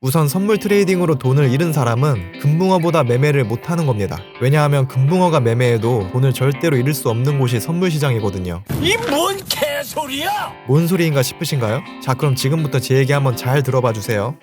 우선 선물 트레이딩으로 돈을 잃은 사람은 금붕어보다 매매를 못하는 겁니다. 왜냐하면 금붕어가 매매해도 돈을 절대로 잃을 수 없는 곳이 선물 시장이거든요. 이 뭔 개소리야! 뭔 소리인가 싶으신가요? 자, 그럼 지금부터 제 얘기 한번 잘 들어봐 주세요.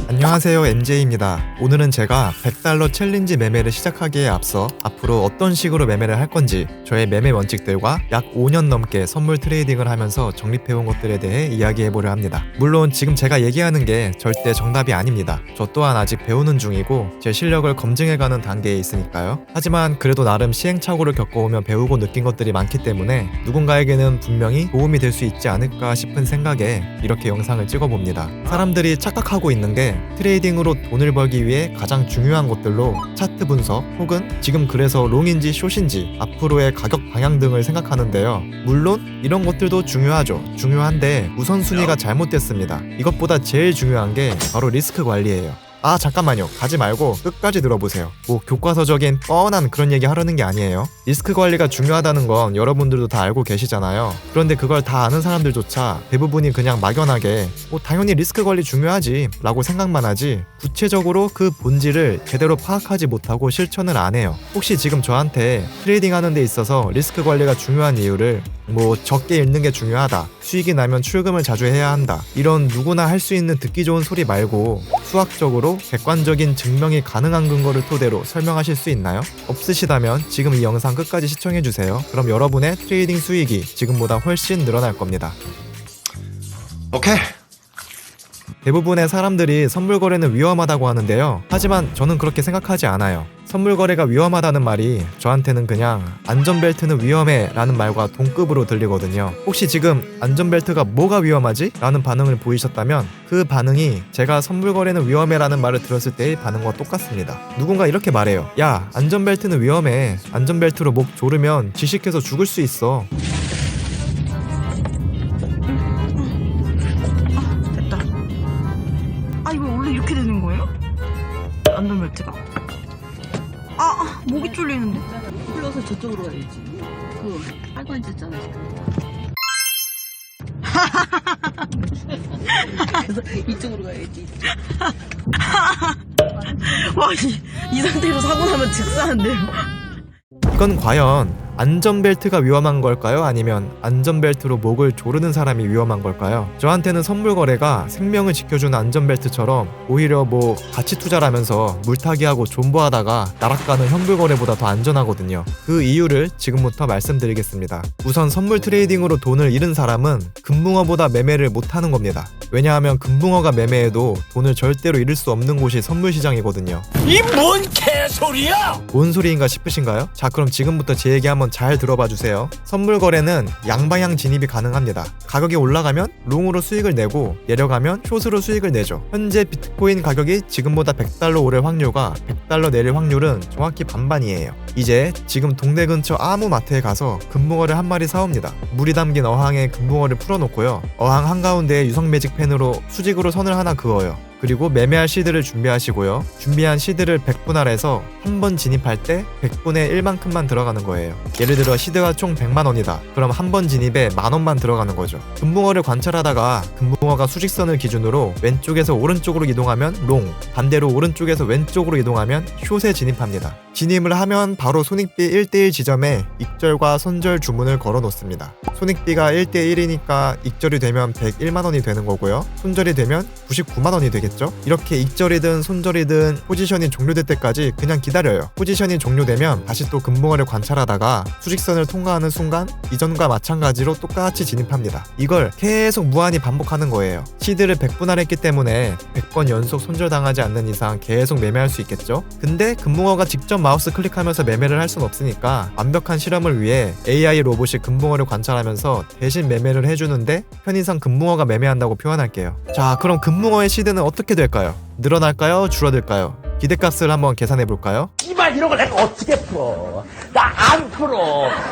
안녕하세요, MJ입니다. 오늘은 제가 100달러 챌린지 매매를 시작하기에 앞서 앞으로 어떤 식으로 매매를 할 건지, 저의 매매 원칙들과 약 5년 넘게 선물 트레이딩을 하면서 정립해온 것들에 대해 이야기해보려 합니다. 물론 지금 제가 얘기하는 게 절대 정답이 아닙니다. 저 또한 아직 배우는 중이고 제 실력을 검증해가는 단계에 있으니까요. 하지만 그래도 나름 시행착오를 겪어오며 배우고 느낀 것들이 많기 때문에 누군가에게는 분명히 도움이 될 수 있지 않을까 싶은 생각에 이렇게 영상을 찍어봅니다. 사람들이 착각하고 있는 게 트레이딩으로 돈을 벌기 위해 가장 중요한 것들로 차트 분석 혹은 지금 그래서 롱인지 숏인지 앞으로의 가격 방향 등을 생각하는데요. 물론 이런 것들도 중요하죠. 중요한데 우선순위가 잘못됐습니다. 이것보다 제일 중요한 게 바로 리스크 관리예요. 아, 잠깐만요. 가지 말고 끝까지 들어보세요. 뭐 교과서적인 뻔한 그런 얘기 하려는 게 아니에요. 리스크 관리가 중요하다는 건 여러분들도 다 알고 계시잖아요. 그런데 그걸 다 아는 사람들조차 대부분이 그냥 막연하게 당연히 리스크 관리 중요하지 라고 생각만 하지 구체적으로 그 본질을 제대로 파악하지 못하고 실천을 안 해요. 혹시 지금 저한테 트레이딩 하는 데 있어서 리스크 관리가 중요한 이유를 적게 잃는 게 중요하다, 수익이 나면 출금을 자주 해야 한다, 이런 누구나 할 수 있는 듣기 좋은 소리 말고 수학적으로 객관적인 증명이 가능한 근거를 토대로 설명하실 수 있나요? 없으시다면 지금 이 영상 끝까지 시청해주세요. 그럼 여러분의 트레이딩 수익이 지금보다 훨씬 늘어날 겁니다. 오케이. 대부분의 사람들이 선물 거래는 위험하다고 하는데요. 하지만 저는 그렇게 생각하지 않아요. 선물 거래가 위험하다는 말이 저한테는 그냥 안전벨트는 위험해 라는 말과 동급으로 들리거든요. 혹시 지금 안전벨트가 뭐가 위험하지? 라는 반응을 보이셨다면 그 반응이 제가 선물 거래는 위험해 라는 말을 들었을 때의 반응과 똑같습니다. 누군가 이렇게 말해요. 야, 안전벨트는 위험해. 안전벨트로 목 조르면 지식해서 죽을 수 있어. 이거 원래 이렇게 되는 거예요? 안전벨트가. 목이 쫄리는데. 흘러서 저쪽으로 가야지. 그 빨간 지 있잖아 지금. 그래서 이쪽으로 가야지. 와, 이 상태로 사고 나면 즉사한데요. 이건 과연 안전벨트가 위험한 걸까요? 아니면 안전벨트로 목을 조르는 사람이 위험한 걸까요? 저한테는 선물 거래가 생명을 지켜주는 안전벨트처럼 오히려 가치 투자라면서 물타기하고 존버하다가 나락가는 현물 거래보다 더 안전하거든요. 그 이유를 지금부터 말씀드리겠습니다. 우선 선물 트레이딩으로 돈을 잃은 사람은 금붕어보다 매매를 못하는 겁니다. 왜냐하면 금붕어가 매매해도 돈을 절대로 잃을 수 없는 곳이 선물 시장이거든요. 이 뭔 개소리야! 뭔 소리인가 싶으신가요? 자, 그럼 지금부터 제 얘기 한번 잘 들어봐 주세요. 선물 거래는 양방향 진입이 가능합니다. 가격이 올라가면 롱으로 수익을 내고 내려가면 숏으로 수익을 내죠. 현재 비트코인 가격이 지금보다 100달러 오를 확률과 100달러 내릴 확률은 정확히 반반이에요. 이제 지금 동네 근처 아무 마트에 가서 금붕어를 한 마리 사옵니다. 물이 담긴 어항에 금붕어를 풀어놓고요. 어항 한가운데에 유성 매직 펜으로 수직으로 선을 하나 그어요. 그리고 매매할 시드를 준비하시고요. 준비한 시드를 100분할해서 한 번 진입할 때 100분의 1만큼만 들어가는 거예요. 예를 들어 시드가 총 100만원이다. 그럼 한 번 진입에 만원만 들어가는 거죠. 금붕어를 관찰하다가 금붕어가 수직선을 기준으로 왼쪽에서 오른쪽으로 이동하면 롱, 반대로 오른쪽에서 왼쪽으로 이동하면 숏에 진입합니다. 진입을 하면 바로 손익비 1대1 지점에 익절과 손절 주문을 걸어 놓습니다. 손익비가 1대1이니까 익절이 되면 101만원이 되는 거고요. 손절이 되면 99만원이 되겠죠. 이렇게 익절이든 손절이든 포지션이 종료될 때까지 그냥 기다려요. 포지션이 종료되면 다시 또 금붕어를 관찰하다가 수직선을 통과하는 순간 이전과 마찬가지로 똑같이 진입합니다. 이걸 계속 무한히 반복하는 거예요. 시드를 100분할했기 때문에 100번 연속 손절당하지 않는 이상 계속 매매할 수 있겠죠. 근데 금붕어가 직접 마우스 클릭하면서 매매를 할 순 없으니까 완벽한 실험을 위해 AI 로봇이 금붕어를 관찰하면서 대신 매매를 해주는데 편의상 금붕어가 매매한다고 표현할게요. 자, 그럼 금붕어의 시드는 어떻게 될까요? 늘어날까요? 줄어들까요? 기대값을 한번 계산해 볼까요? 이발 이런 걸 내가 어떻게 풀어? 나 안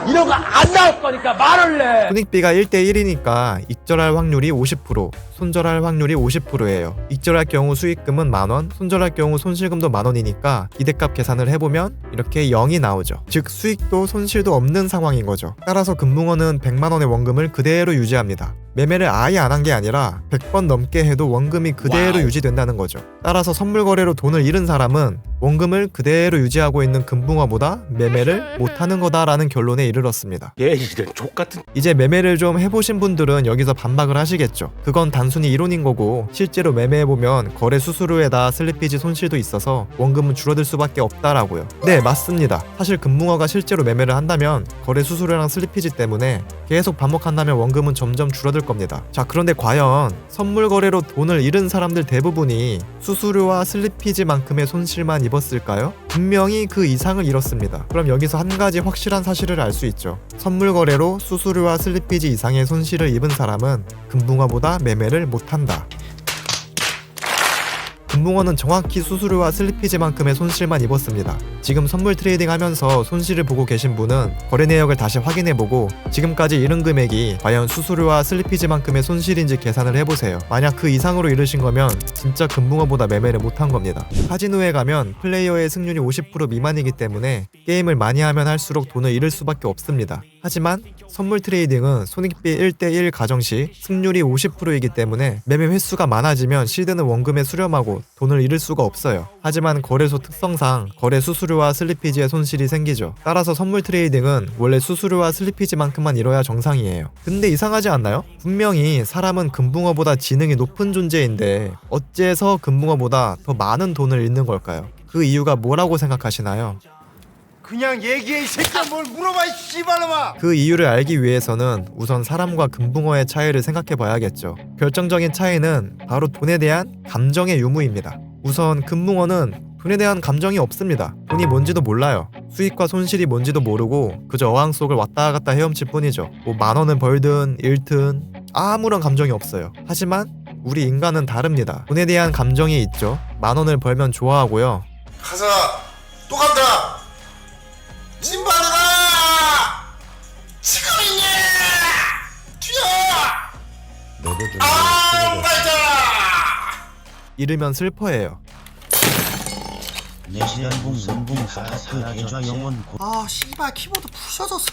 이런 거 안 나올 거니까 말을 내. 손익비가 1대1이니까 익절할 확률이 50%, 손절할 확률이 50%예요. 익절할 경우 수익금은 만원, 손절할 경우 손실금도 만원이니까 기대값 계산을 해보면 이렇게 0이 나오죠. 즉 수익도 손실도 없는 상황인 거죠. 따라서 금붕어는 100만원의 원금을 그대로 유지합니다. 매매를 아예 안 한 게 아니라 100번 넘게 해도 원금이 그대로 유지된다는 거죠. 따라서 선물 거래로 돈을 잃은 사람은 원금을 그대로 유지하고 있는 금붕어보다 매매를 못하는 거다라는 결론에 이르렀습니다. 얘 이런 족같은. 이제 매매를 좀 해보신 분들은 여기서 반박을 하시겠죠. 그건 단순히 이론인 거고 실제로 매매해보면 거래 수수료에다 슬리피지 손실도 있어서 원금은 줄어들 수밖에 없다라고요. 네, 맞습니다. 사실 금붕어가 실제로 매매를 한다면 거래 수수료랑 슬리피지 때문에 계속 반복한다면 원금은 점점 줄어들 겁니다. 자, 그런데 과연 선물 거래로 돈을 잃은 사람들 대부분이 수수료와 슬리피지만큼의 손실만 입었을까요? 분명히 그 이상을 잃었습니다. 그럼 여기서 한 가지 확실한 사실을 알 수 있죠. 선물 거래로 수수료와 슬리피지 이상의 손실을 입은 사람은 금붕어보다 매매를 못한다. 금붕어는 정확히 수수료와 슬리피지만큼의 손실만 입었습니다. 지금 선물 트레이딩 하면서 손실을 보고 계신 분은 거래 내역을 다시 확인해보고 지금까지 잃은 금액이 과연 수수료와 슬리피지만큼의 손실인지 계산을 해보세요. 만약 그 이상으로 잃으신 거면 진짜 금붕어보다 매매를 못한 겁니다. 카지노에 가면 플레이어의 승률이 50% 미만이기 때문에 게임을 많이 하면 할수록 돈을 잃을 수밖에 없습니다. 하지만 선물 트레이딩은 손익비 1대1 가정 시 승률이 50%이기 때문에 매매 횟수가 많아지면 실드는 원금에 수렴하고 돈을 잃을 수가 없어요. 하지만 거래소 특성상 거래 수수료와 슬리피지의 손실이 생기죠. 따라서 선물 트레이딩은 원래 수수료와 슬리피지만큼만 잃어야 정상이에요. 근데 이상하지 않나요? 분명히 사람은 금붕어보다 지능이 높은 존재인데 어째서 금붕어보다 더 많은 돈을 잃는 걸까요? 그 이유가 뭐라고 생각하시나요? 그냥 얘기해 이 새끼야. 뭘 물어봐 이 씨발놈아. 그 이유를 알기 위해서는 우선 사람과 금붕어의 차이를 생각해 봐야겠죠. 결정적인 차이는 바로 돈에 대한 감정의 유무입니다. 우선 금붕어는 돈에 대한 감정이 없습니다. 돈이 뭔지도 몰라요. 수익과 손실이 뭔지도 모르고 그저 어항 속을 왔다 갔다 헤엄칠 뿐이죠. 뭐 만원을 벌든 잃든 아무런 감정이 없어요. 하지만 우리 인간은 다릅니다. 돈에 대한 감정이 있죠. 만원을 벌면 좋아하고요. 가자. 또 간다. 찐바르다. 지금이냐. 튀어. 아, 빨자. 잃으면 슬퍼해요. 내시연봉 연봉 스타트 계좌 영원 고 아 씨발 키보드 부셔졌어.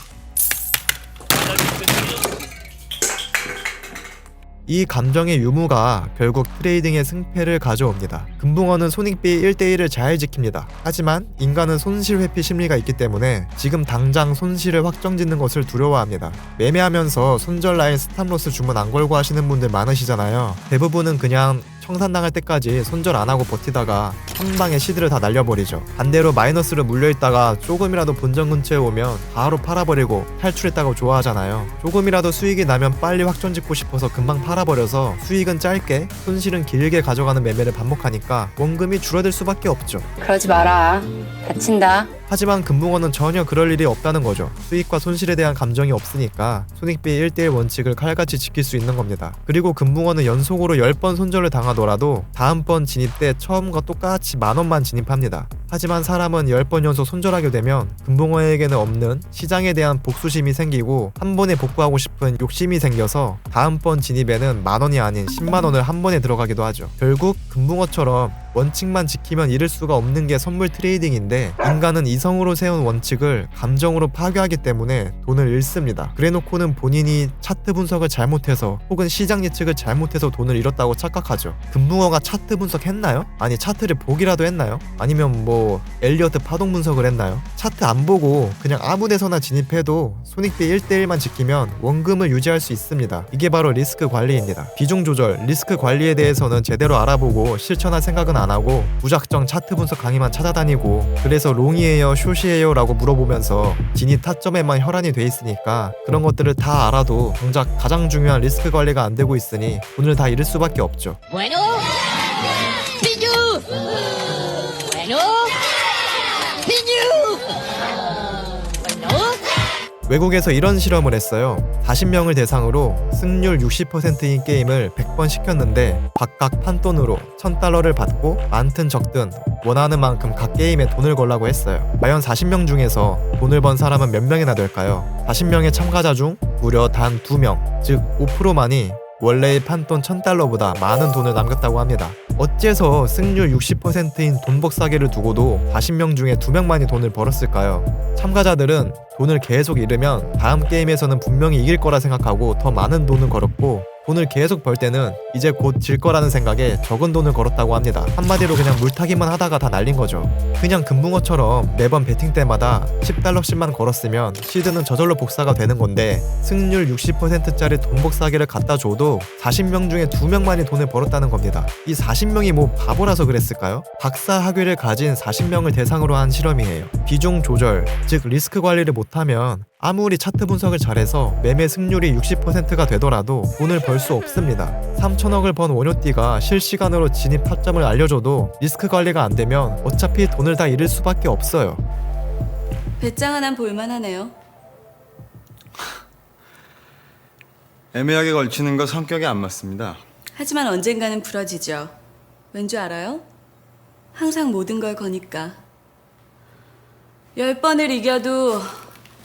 이 감정의 유무가 결국 트레이딩의 승패를 가져옵니다. 금붕어는 손익비 1대1을 잘 지킵니다. 하지만 인간은 손실 회피 심리가 있기 때문에 지금 당장 손실을 확정짓는 것을 두려워합니다. 매매하면서 손절 라인 스탑로스 주문 안 걸고 하시는 분들 많으시잖아요. 대부분은 그냥 청산당할 때까지 손절 안 하고 버티다가 한 방에 시드를 다 날려버리죠. 반대로 마이너스로 물려있다가 조금이라도 본전 근처에 오면 바로 팔아버리고 탈출했다고 좋아하잖아요. 조금이라도 수익이 나면 빨리 확정짓고 싶어서 금방 팔아버려서 수익은 짧게 손실은 길게 가져가는 매매를 반복하니까 원금이 줄어들 수밖에 없죠. 그러지 마라. 다친다. 하지만 금붕어는 전혀 그럴 일이 없다는 거죠. 수익과 손실에 대한 감정이 없으니까 손익비 1대1 원칙을 칼같이 지킬 수 있는 겁니다. 그리고 금붕어는 연속으로 10번 손절을 당하더라도 다음번 진입 때 처음과 똑같이 만원만 진입합니다. 하지만 사람은 10번 연속 손절하게 되면 금붕어에게는 없는 시장에 대한 복수심이 생기고 한 번에 복구하고 싶은 욕심이 생겨서 다음번 진입에는 만원이 아닌 10만원을 한 번에 들어가기도 하죠. 결국 금붕어처럼 원칙만 지키면 잃을 수가 없는 게 선물 트레이딩인데 인간은 이성으로 세운 원칙을 감정으로 파괴하기 때문에 돈을 잃습니다. 그래놓고는 본인이 차트 분석을 잘못해서 혹은 시장 예측을 잘못해서 돈을 잃었다고 착각하죠. 금붕어가 차트 분석했나요? 아니 차트를 보기라도 했나요? 아니면 뭐 엘리어트 파동 분석을 했나요? 차트 안 보고 그냥 아무 데서나 진입해도 손익비 1대1만 지키면 원금을 유지할 수 있습니다. 이게 바로 리스크 관리입니다. 비중 조절, 리스크 관리에 대해서는 제대로 알아보고 실천할 생각은 안 하고 무작정 차트 분석 강의만 찾아다니고 그래서 롱이에요 숏이에요 라고 물어보면서 진입 타점에만 혈안이 돼 있으니까 그런 것들을 다 알아도 정작 가장 중요한 리스크 관리가 안 되고 있으니 돈을 다 잃을 수밖에 없죠. Bueno. Piñu. Bueno. Piñu. Bueno. 외국에서 이런 실험을 했어요. 40명을 대상으로 승률 60%인 게임을 100번 시켰는데 각각 판돈으로 $1000를 받고 많든 적든 원하는 만큼 각 게임에 돈을 걸라고 했어요. 과연 40명 중에서 돈을 번 사람은 몇 명이나 될까요? 40명의 참가자 중 무려 단 2명, 즉 5%만이 원래의 판돈 $1000보다 많은 돈을 남겼다고 합니다. 어째서 승률 60%인 돈복 사기를 두고도 40명 중에 2명만이 돈을 벌었을까요? 참가자들은 돈을 계속 잃으면 다음 게임에서는 분명히 이길 거라 생각하고 더 많은 돈을 걸었고, 돈을 계속 벌 때는 이제 곧 질 거라는 생각에 적은 돈을 걸었다고 합니다. 한마디로 그냥 물타기만 하다가 다 날린 거죠. 그냥 금붕어처럼 매번 베팅 때마다 $10씩만 걸었으면 시드는 저절로 복사가 되는 건데, 승률 60%짜리 돈복 사기를 갖다 줘도 40명 중에 2명만이 돈을 벌었다는 겁니다. 이 40명이 뭐 바보라서 그랬을까요? 박사 학위를 가진 40명을 대상으로 한 실험이에요. 비중 조절, 즉 리스크 관리를 못하면 아무리 차트 분석을 잘해서 매매 승률이 60%가 되더라도 돈을 벌 수 없습니다. 3천억을 번 원효띠가 실시간으로 진입 타점을 알려줘도 리스크 관리가 안 되면 어차피 돈을 다 잃을 수밖에 없어요. 배짱 하나 볼만하네요. 애매하게 걸치는 거 성격에 안 맞습니다. 하지만 언젠가는 부러지죠. 왠 줄 알아요? 항상 모든 걸 거니까. 10번을 이겨도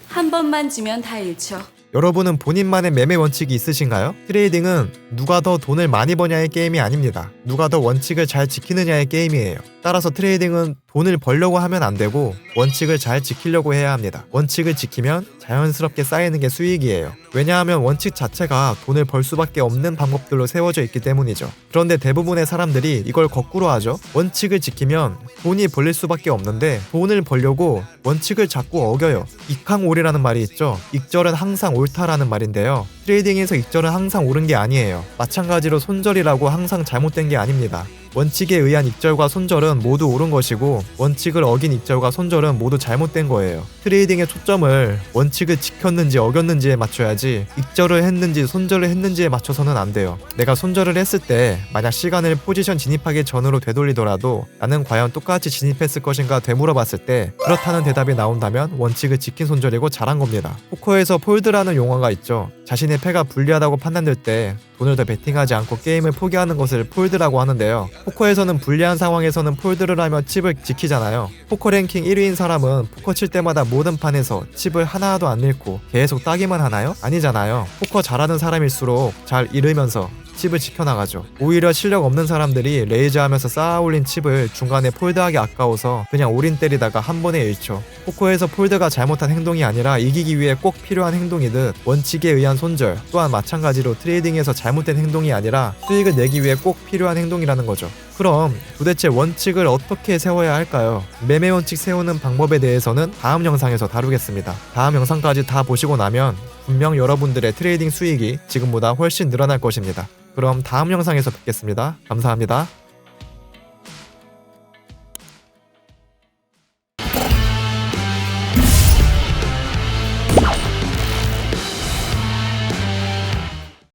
한 번만 지면 다 잃죠. 여러분은 본인만의 매매 원칙이 있으신가요? 트레이딩은 누가 더 돈을 많이 버냐의 게임이 아닙니다. 누가 더 원칙을 잘 지키느냐의 게임이에요. 따라서 트레이딩은 돈을 벌려고 하면 안 되고 원칙을 잘 지키려고 해야 합니다. 원칙을 지키면 자연스럽게 쌓이는 게 수익이에요. 왜냐하면 원칙 자체가 돈을 벌 수밖에 없는 방법들로 세워져 있기 때문이죠. 그런데 대부분의 사람들이 이걸 거꾸로 하죠. 원칙을 지키면 돈이 벌릴 수밖에 없는데 돈을 벌려고 원칙을 자꾸 어겨요. 익항올이라는 말이 있죠. 익절은 항상 옳다라는 말인데요. 트레이딩에서 익절은 항상 옳은 게 아니에요. 마찬가지로 손절이라고 항상 잘못된 게 아닙니다. 원칙에 의한 익절과 손절은 모두 옳은 것이고 원칙을 어긴 익절과 손절은 모두 잘못된 거예요. 트레이딩의 초점을 원칙을 지켰는지 어겼는지에 맞춰야지 익절을 했는지 손절을 했는지에 맞춰서는 안 돼요. 내가 손절을 했을 때 만약 시간을 포지션 진입하기 전으로 되돌리더라도 나는 과연 똑같이 진입했을 것인가 되물어봤을 때 그렇다는 대답이 나온다면 원칙을 지킨 손절이고 잘한 겁니다. 포커에서 폴드라는 용어가 있죠. 자신의 패가 불리하다고 판단될 때 돈을 더 베팅하지 않고 게임을 포기하는 것을 폴드라고 하는데요. 포커에서는 불리한 상황에서는 폴드를 하며 칩을 지키잖아요. 포커 랭킹 1위인 사람은 포커 칠 때마다 모든 판에서 칩을 하나도 안 잃고 계속 따기만 하나요? 아니잖아요. 포커 잘하는 사람일수록 잘 잃으면서 칩을 지켜나가죠. 오히려 실력 없는 사람들이 레이즈하면서 쌓아올린 칩을 중간에 폴드하기 아까워서 그냥 올인 때리다가 한 번에 잃죠. 포커에서 폴드가 잘못한 행동이 아니라 이기기 위해 꼭 필요한 행동이듯 원칙에 의한 손절 또한 마찬가지로 트레이딩에서 잘못된 행동이 아니라 수익을 내기 위해 꼭 필요한 행동이라는 거죠. 그럼 도대체 원칙을 어떻게 세워야 할까요? 매매 원칙 세우는 방법에 대해서는 다음 영상에서 다루겠습니다. 다음 영상까지 다 보시고 나면 분명 여러분들의 트레이딩 수익이 지금보다 훨씬 늘어날 것입니다. 그럼 다음 영상에서 뵙겠습니다. 감사합니다.